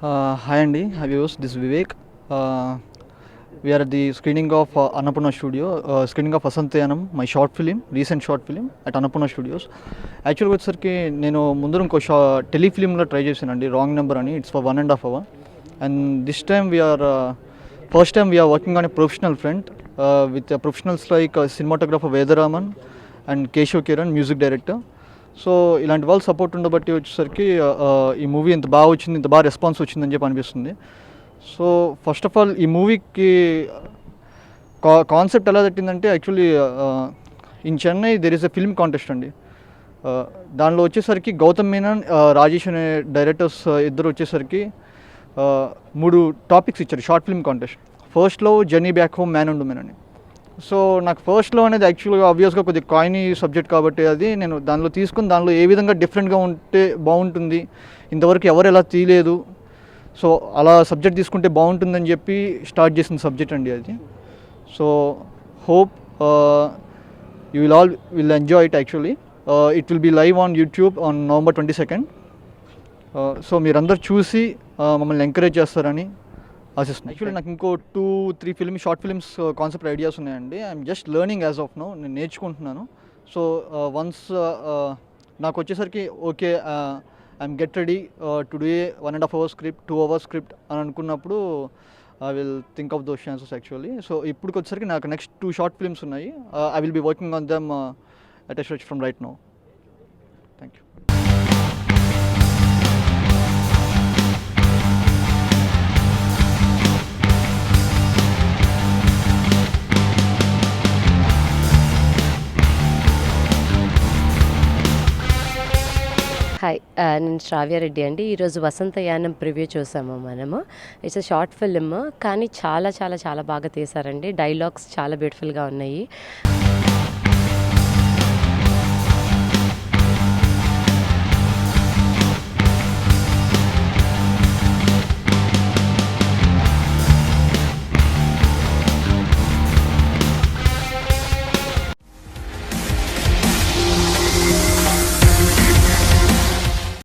Hi Andy, hi viewers, this is Vivek. We are at the screening of Annapurna Studio, screening of Vasantayanam, my short film, recent short film at Annapurna Studios. యాక్చువల్గా వచ్చేసరికి నేను ముందర ఇంకో టెలిఫిలింలో try చేశానండి, wrong number అని. It's for 1.5 hour. And this time we are first time we are working on a professional front with professionals like cinematographer Vedaraman and Keshav Kiran, music director. So ఇలాంటి వాళ్ళు సపోర్ట్ ఉండబట్టి వచ్చేసరికి ఈ మూవీ ఇంత బాగా వచ్చింది, ఇంత బాగా రెస్పాన్స్ వచ్చిందని చెప్పి అనిపిస్తుంది. సో ఫస్ట్ ఆఫ్ ఆల్ ఈ మూవీకి కాన్సెప్ట్ ఎలా తట్టిందంటే, actually in Chennai there is a film contest అండి. దానిలో వచ్చేసరికి గౌతమ్ మీనన్, రాజేష్ అనే డైరెక్టర్స్ ఇద్దరు వచ్చేసరికి 3 టాపిక్స్ ఇచ్చారు షార్ట్ ఫిల్మ్ కాంటెస్ట్. ఫస్ట్లో journey back home, man and women అని. సో నాకు ఫస్ట్లో అనేది యాక్చువల్గా ఆబ్వియస్గా కొద్దిగా కాయినీ సబ్జెక్ట్ కాబట్టి అది నేను దానిలో తీసుకుని దానిలో ఏ విధంగా డిఫరెంట్గా ఉంటే బాగుంటుంది, ఇంతవరకు ఎవరు ఎలా తీయలేదు, సో అలా సబ్జెక్ట్ తీసుకుంటే బాగుంటుందని చెప్పి స్టార్ట్ చేసిన సబ్జెక్ట్ అండి అది. So hope you will enjoy it. Actually it will be live on YouTube on November 22nd. So మీరందరూ చూసి మమ్మల్ని ఎంకరేజ్ చేస్తారని ఆశిస్తున్నాను. యాక్చువల్లీ నాకు ఇంకో 2-3 షార్ట్ ఫిల్మ్స్ కాన్సెప్ట్ ఐడియాస్ ఉన్నాయండి. I'm just learning as of now, నేను నేర్చుకుంటున్నాను. సో వన్స్ నాకు వచ్చేసరికి okay, I'm get ready to do 1.5 hour script, 2 hours script అని అనుకున్నప్పుడు I will think of those chances actually. So ఇప్పటికి వచ్చేసరికి నాకు నెక్స్ట్ 2 షార్ట్ ఫిల్మ్స్ ఉన్నాయి. I will be working on them at a stretch from right now. Thank you. Hi, నేను శ్రావ్యారెడ్డి అండి. ఈరోజు వసంతయానం preview చూసాము మనము. ఇట్స్ అ షార్ట్ ఫిల్మ్, కానీ చాలా చాలా చాలా బాగా తీశారండి. డైలాగ్స్ చాలా బ్యూటిఫుల్గా ఉన్నాయి.